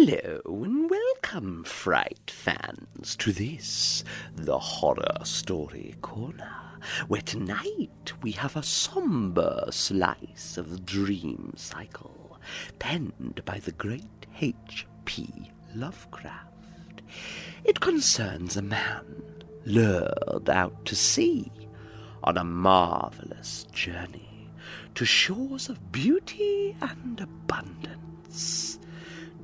Hello and welcome, Fright fans, to this, the Horror Story Corner, where tonight we have a sombre slice of the dream cycle, penned by the great H.P. Lovecraft. It concerns a man lured out to sea on a marvellous journey to shores of beauty and abundance.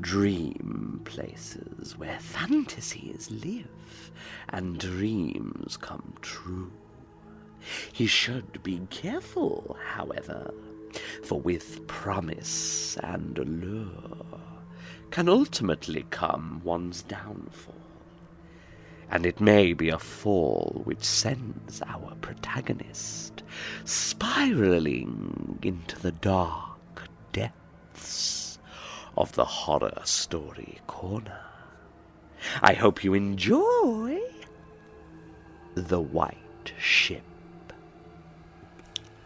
Dream places where fantasies live and dreams come true. He should be careful, however, for with promise and allure can ultimately come one's downfall. And it may be a fall which sends our protagonist spiraling into the dark depths of the Horror Story Corner. I hope you enjoy The White Ship.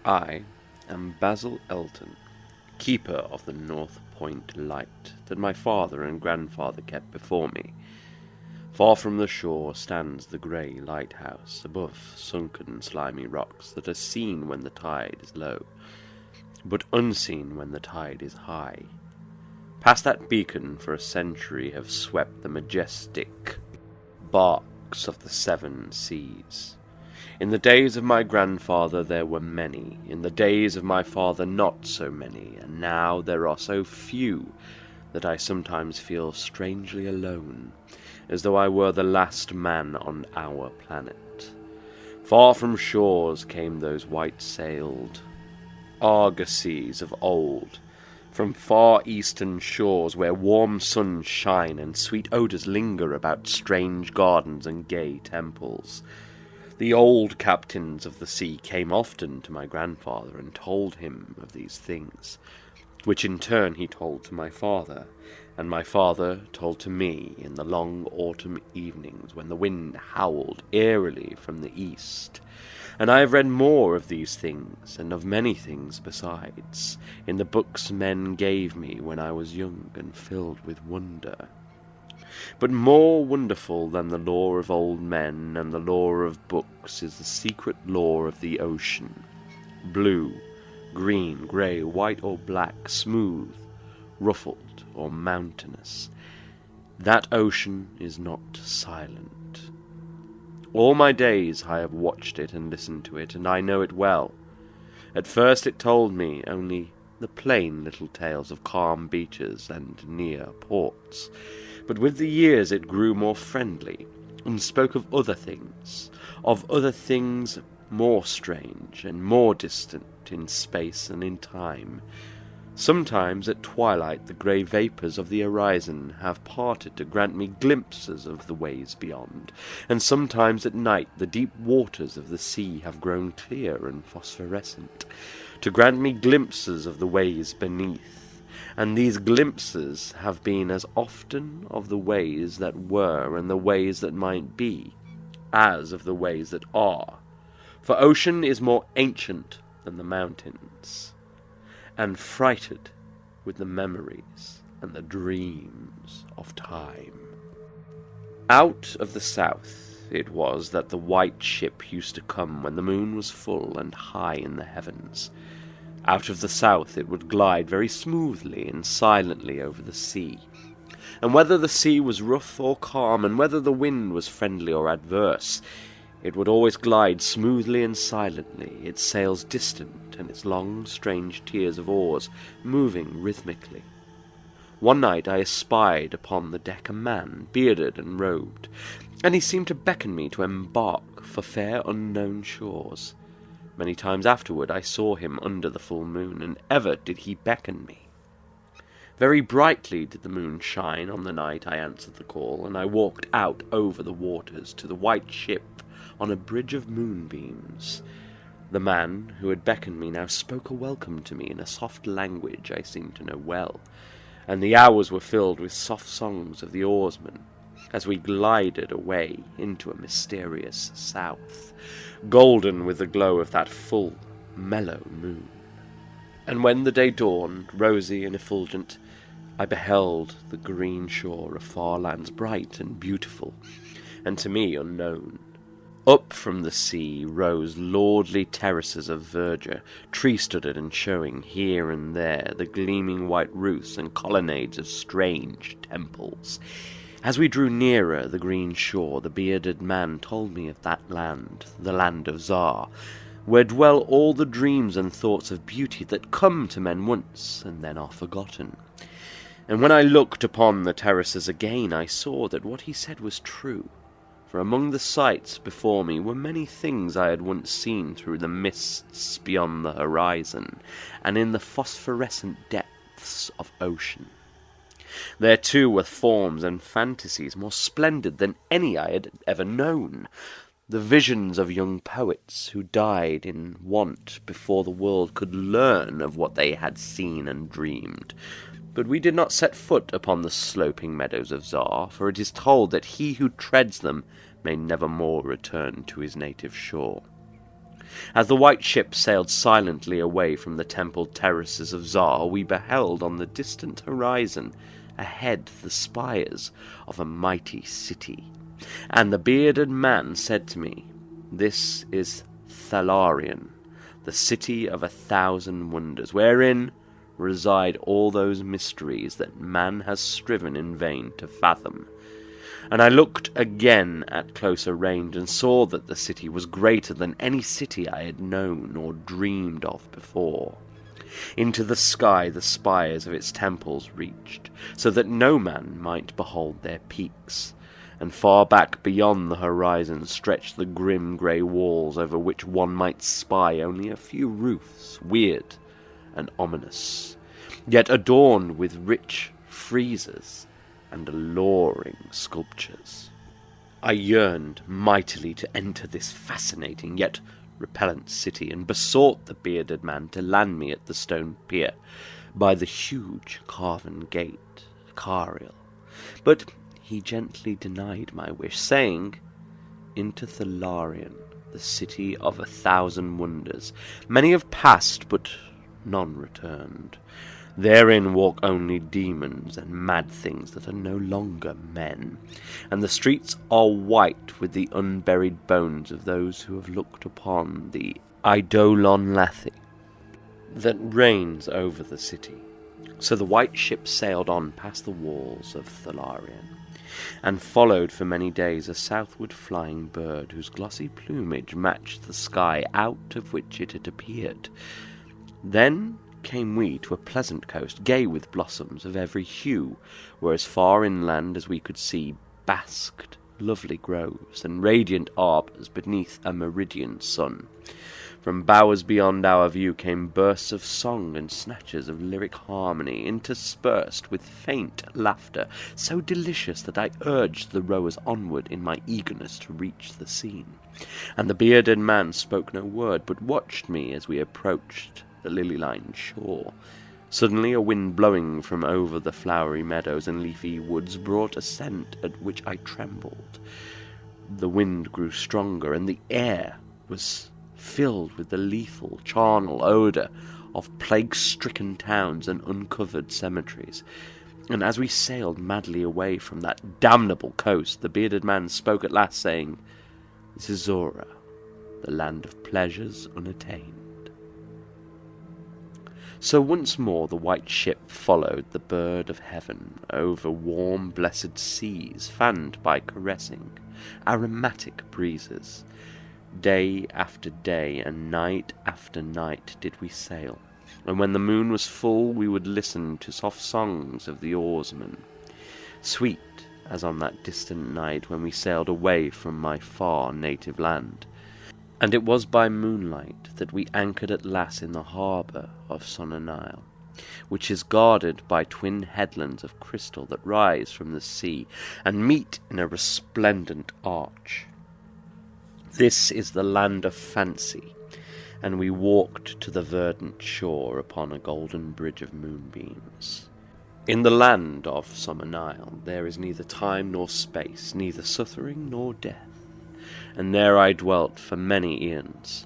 I am Basil Elton, keeper of the North Point light that my father and grandfather kept before me. Far from the shore stands the grey lighthouse above sunken slimy rocks that are seen when the tide is low, but unseen when the tide is high. Past that beacon for a century have swept the majestic barks of the seven seas. In the days of my grandfather there were many, in the days of my father not so many, and now there are so few that I sometimes feel strangely alone, as though I were the last man on our planet. Far from shores came those white-sailed argosies of old, from far eastern shores where warm suns shine and sweet odours linger about strange gardens and gay temples. The old captains of the sea came often to my grandfather and told him of these things, which in turn he told to my father, and my father told to me in the long autumn evenings when the wind howled eerily from the east. And I have read more of these things, and of many things besides, in the books men gave me when I was young and filled with wonder. But more wonderful than the lore of old men and the lore of books is the secret lore of the ocean. Blue, green, grey, white or black, smooth, ruffled or mountainous. That ocean is not silent. All my days I have watched it and listened to it, and I know it well. At first it told me only the plain little tales of calm beaches and near ports, but with the years it grew more friendly, and spoke of other things more strange and more distant in space and in time. Sometimes at twilight the grey vapours of the horizon have parted to grant me glimpses of the ways beyond, and sometimes at night the deep waters of the sea have grown clear and phosphorescent, to grant me glimpses of the ways beneath, and these glimpses have been as often of the ways that were and the ways that might be, as of the ways that are, for ocean is more ancient than the mountains, and frighted with the memories and the dreams of time. Out of the south it was that the white ship used to come when the moon was full and high in the heavens. Out of the south it would glide very smoothly and silently over the sea, and whether the sea was rough or calm, and whether the wind was friendly or adverse, it would always glide smoothly and silently, its sails distant and its long, strange tiers of oars moving rhythmically. One night I espied upon the deck a man, bearded and robed, and he seemed to beckon me to embark for fair unknown shores. Many times afterward I saw him under the full moon, and ever did he beckon me. Very brightly did the moon shine on the night I answered the call, and I walked out over the waters to the white ship on a bridge of moonbeams. The man who had beckoned me now spoke a welcome to me in a soft language I seemed to know well, and the hours were filled with soft songs of the oarsmen as we glided away into a mysterious south, golden with the glow of that full, mellow moon. And when the day dawned, rosy and effulgent, I beheld the green shore of far lands bright and beautiful, and to me unknown. Up from the sea rose lordly terraces of verdure, tree-studded and showing here and there the gleaming white roofs and colonnades of strange temples. As we drew nearer the green shore, the bearded man told me of that land, the land of Tsar, where dwell all the dreams and thoughts of beauty that come to men once and then are forgotten. And when I looked upon the terraces again, I saw that what he said was true. For among the sights before me were many things I had once seen through the mists beyond the horizon, and in the phosphorescent depths of ocean. There too were forms and fantasies more splendid than any I had ever known, the visions of young poets who died in want before the world could learn of what they had seen and dreamed. But we did not set foot upon the sloping meadows of Tsar, for it is told that he who treads them may never more return to his native shore. As the white ship sailed silently away from the templed terraces of Tsar, we beheld on the distant horizon ahead the spires of a mighty city. And the bearded man said to me, "This is Thalarion, the city of 1,000 wonders, wherein reside all those mysteries that man has striven in vain to fathom." And I looked again at closer range, and saw that the city was greater than any city I had known or dreamed of before. Into the sky the spires of its temples reached, so that no man might behold their peaks, and far back beyond the horizon stretched the grim grey walls over which one might spy only a few roofs, weird and ominous, yet adorned with rich friezes and alluring sculptures. I yearned mightily to enter this fascinating yet repellent city, and besought the bearded man to land me at the stone pier by the huge carven gate, Cariel. But he gently denied my wish, saying, "Into Thalarion, the city of 1,000 wonders, many have passed, but none returned. Therein walk only demons and mad things that are no longer men, and the streets are white with the unburied bones of those who have looked upon the Eidolon Lathi that reigns over the city." So the white ship sailed on past the walls of Thalarion, and followed for many days a southward flying bird whose glossy plumage matched the sky out of which it had appeared. Then came we to a pleasant coast, gay with blossoms of every hue, where as far inland as we could see basked lovely groves and radiant arbours beneath a meridian sun. From bowers beyond our view came bursts of song and snatches of lyric harmony, interspersed with faint laughter, so delicious that I urged the rowers onward in my eagerness to reach the scene. And the bearded man spoke no word, but watched me as we approached the lily-lined shore. Suddenly a wind blowing from over the flowery meadows and leafy woods brought a scent at which I trembled. The wind grew stronger, and the air was filled with the lethal, charnel odour of plague-stricken towns and uncovered cemeteries. And as we sailed madly away from that damnable coast, the bearded man spoke at last, saying, "This is Zora, the land of pleasures unattained." So once more the white ship followed the bird of heaven over warm, blessed seas, fanned by caressing, aromatic breezes. Day after day and night after night did we sail, and when the moon was full we would listen to soft songs of the oarsmen, sweet as on that distant night when we sailed away from my far native land. And it was by moonlight that we anchored at last in the harbour of Sonanile, which is guarded by twin headlands of crystal that rise from the sea and meet in a resplendent arch. This is the land of fancy, and we walked to the verdant shore upon a golden bridge of moonbeams. In the land of Sonanile there is neither time nor space, neither suffering nor death, and there I dwelt for many eons.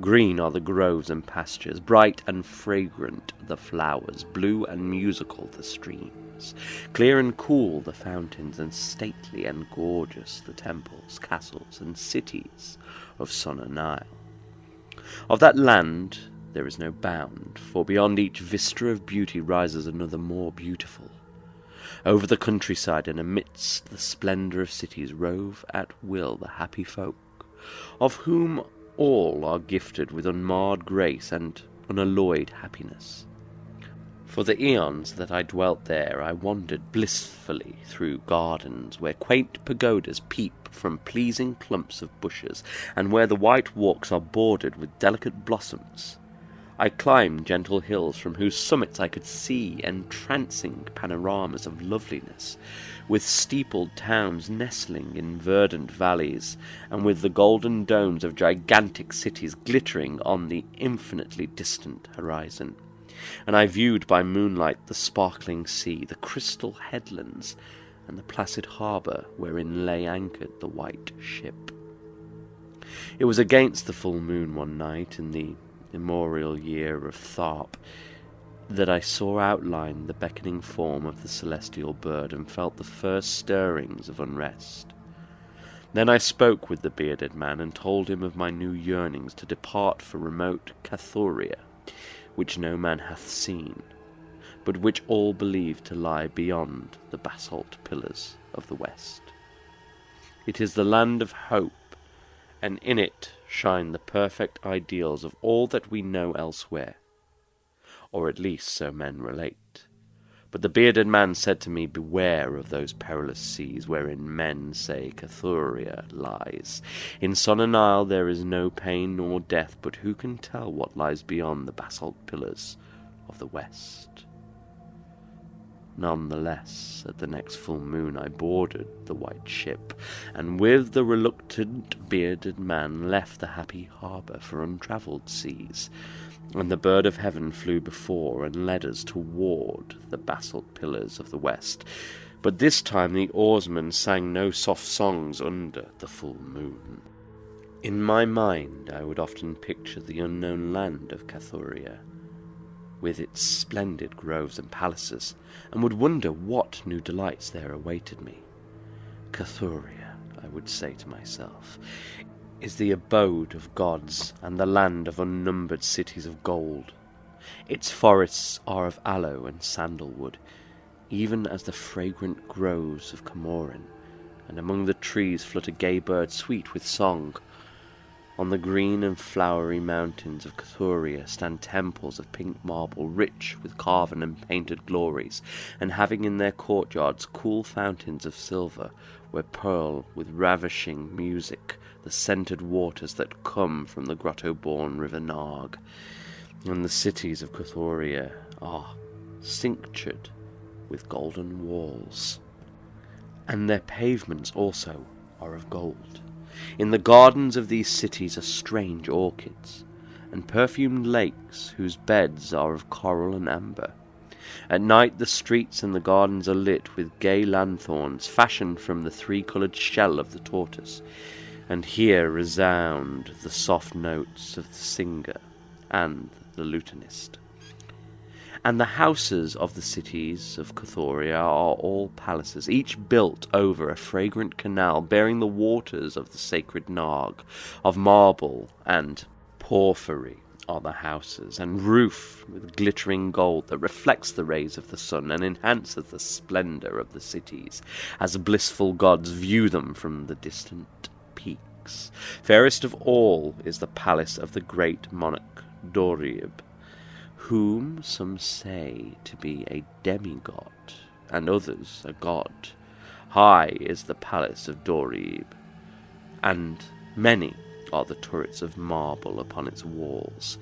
Green are the groves and pastures, bright and fragrant the flowers, blue and musical the streams, clear and cool the fountains, and stately and gorgeous the temples, castles, and cities of Sun and Nile. Of that land there is no bound, for beyond each vista of beauty rises another more beautiful. Over the countryside and amidst the splendour of cities rove at will the happy folk, of whom all are gifted with unmarred grace and unalloyed happiness. For the eons that I dwelt there, I wandered blissfully through gardens where quaint pagodas peep from pleasing clumps of bushes, and where the white walks are bordered with delicate blossoms. I climbed gentle hills from whose summits I could see entrancing panoramas of loveliness, with steepled towns nestling in verdant valleys, and with the golden domes of gigantic cities glittering on the infinitely distant horizon. And I viewed by moonlight the sparkling sea, the crystal headlands, and the placid harbour wherein lay anchored the white ship. It was against the full moon one night in the immemorial year of Tharp that I saw outlined the beckoning form of the celestial bird, and felt the first stirrings of unrest. Then I spoke with the bearded man, and told him of my new yearnings to depart for remote Cathuria, which no man hath seen, but which all believe to lie beyond the basalt pillars of the west. It is the land of hope, and in it shine the perfect ideals of all that we know elsewhere, or at least so men relate. But the bearded man said to me, beware of those perilous seas wherein men say Cathuria lies. In Sun and Nile there is no pain nor death, but who can tell what lies beyond the basalt pillars of the west? None the less, at the next full moon I boarded the white ship, and with the reluctant bearded man left the happy harbour for untravelled seas, and the bird of heaven flew before and led us toward the basalt pillars of the west. But this time the oarsmen sang no soft songs under the full moon. In my mind I would often picture the unknown land of Cathuria, with its splendid groves and palaces, and would wonder what new delights there awaited me. Cathuria, I would say to myself, is the abode of gods and the land of unnumbered cities of gold. Its forests are of aloe and sandalwood, even as the fragrant groves of Comorin, and among the trees flutter gay birds sweet with song. On the green and flowery mountains of Cathuria stand temples of pink marble, rich with carven and painted glories, and having in their courtyards cool fountains of silver, where purl with ravishing music the scented waters that come from the grotto-born river Narg. And the cities of Cathuria are cinctured with golden walls, and their pavements also are of gold. In the gardens of these cities are strange orchids, and perfumed lakes whose beds are of coral and amber. At night the streets and the gardens are lit with gay lanthorns fashioned from the three-coloured shell of the tortoise, and here resound the soft notes of the singer and the lutanist. And the houses of the cities of Cathuria are all palaces, each built over a fragrant canal bearing the waters of the sacred Narg. Of marble and porphyry are the houses, and roofed with glittering gold that reflects the rays of the sun and enhances the splendour of the cities, as blissful gods view them from the distant peaks. Fairest of all is the palace of the great monarch Dorib, whom some say to be a demigod, and others a god. High is the palace of Dorib, and many are the turrets of marble upon its walls.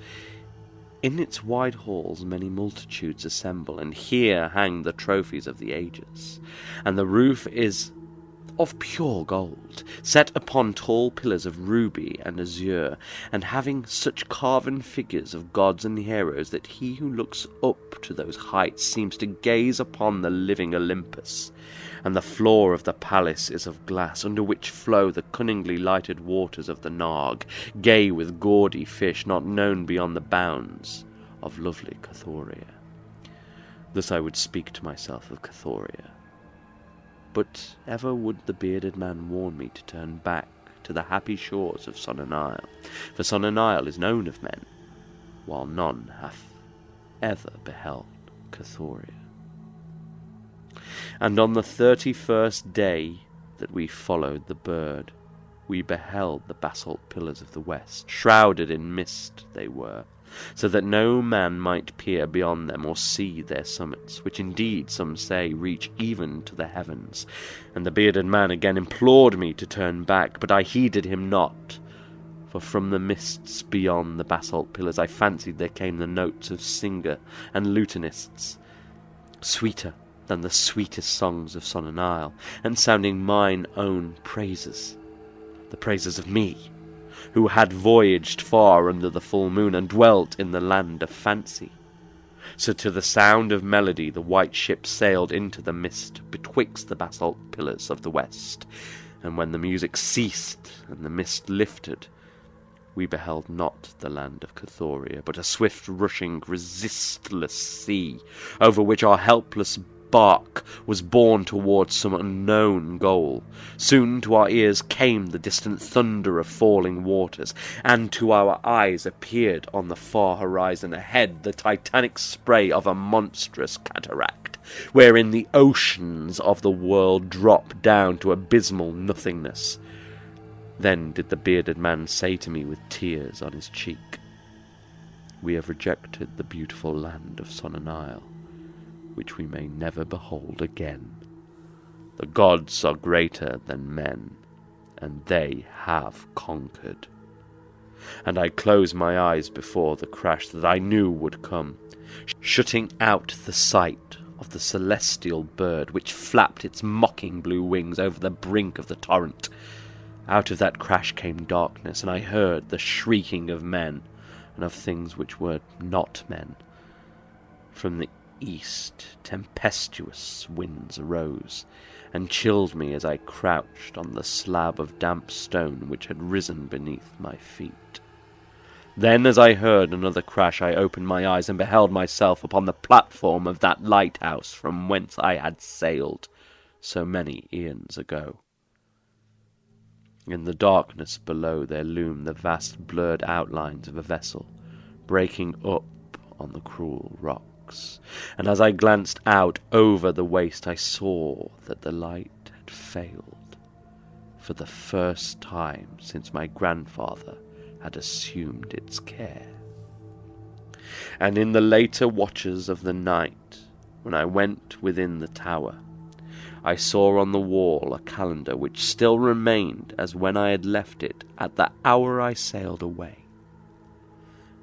In its wide halls many multitudes assemble, and here hang the trophies of the ages. And the roof is of pure gold, set upon tall pillars of ruby and azure, and having such carven figures of gods and heroes that he who looks up to those heights seems to gaze upon the living Olympus. And the floor of the palace is of glass, under which flow the cunningly lighted waters of the Narg, gay with gaudy fish not known beyond the bounds of lovely Cathoria. Thus I would speak to myself of Cathoria. But ever would the bearded man warn me to turn back to the happy shores of Sun and Isle, for Sun and Isle is known of men, while none hath ever beheld Cathoria. And on the 31st day that we followed the bird, we beheld the basalt pillars of the west. Shrouded in mist they were, so that no man might peer beyond them or see their summits, which indeed, some say, reach even to the heavens. And the bearded man again implored me to turn back, but I heeded him not, for from the mists beyond the basalt pillars I fancied there came the notes of singer and lutanists, sweeter than the sweetest songs of Sun and Isle, and sounding mine own praises, the praises of me, who had voyaged far under the full moon, and dwelt in the land of fancy. So to the sound of melody the white ship sailed into the mist betwixt the basalt pillars of the west, and when the music ceased and the mist lifted, we beheld not the land of Cathoria, but a swift-rushing, resistless sea, over which our helpless bark was borne towards some unknown goal. Soon to our ears came the distant thunder of falling waters, and to our eyes appeared on the far horizon ahead the titanic spray of a monstrous cataract, wherein the oceans of the world drop down to abysmal nothingness. Then did the bearded man say to me with tears on his cheek, "We have rejected the beautiful land of Sun and Isle, which we may never behold again. The gods are greater than men, and they have conquered." And I closed my eyes before the crash that I knew would come, shutting out the sight of the celestial bird which flapped its mocking blue wings over the brink of the torrent. Out of that crash came darkness, and I heard the shrieking of men, and of things which were not men. From the east tempestuous winds arose, and chilled me as I crouched on the slab of damp stone which had risen beneath my feet. Then, as I heard another crash, I opened my eyes and beheld myself upon the platform of that lighthouse from whence I had sailed so many eons ago. In the darkness below there loomed the vast blurred outlines of a vessel, breaking up on the cruel rocks, and as I glanced out over the waste I saw that the light had failed, for the first time since my grandfather had assumed its care. And in the later watches of the night, when I went within the tower, I saw on the wall a calendar which still remained as when I had left it at the hour I sailed away.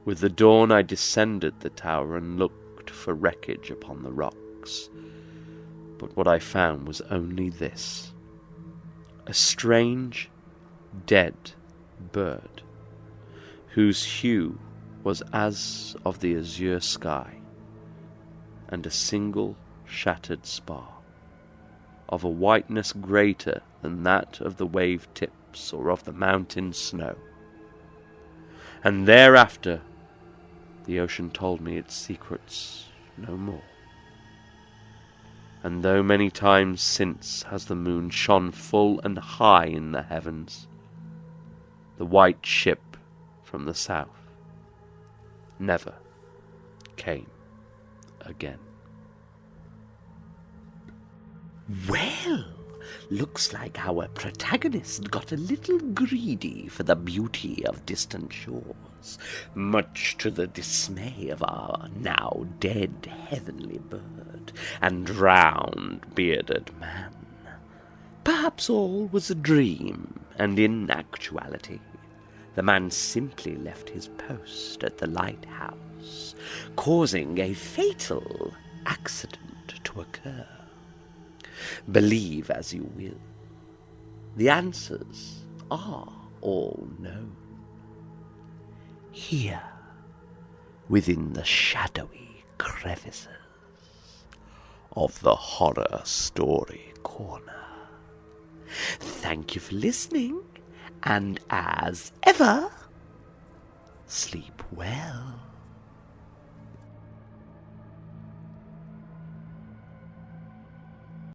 With the dawn I descended the tower and looked for wreckage upon the rocks, but what I found was only this: a strange, dead bird, whose hue was as of the azure sky, and a single shattered spar, of a whiteness greater than that of the wave tips or of the mountain snow. And thereafter the ocean told me its secrets no more. And though many times since has the moon shone full and high in the heavens, the white ship from the south never came again. Well, looks like our protagonist got a little greedy for the beauty of distant shores, much to the dismay of our now dead heavenly bird and drowned bearded man. Perhaps all was a dream, and in actuality the man simply left his post at the lighthouse, causing a fatal accident to occur. Believe as you will, The answers are all known. Here, within the shadowy crevices of the Horror Story Corner. Thank you for listening, and as ever, sleep well.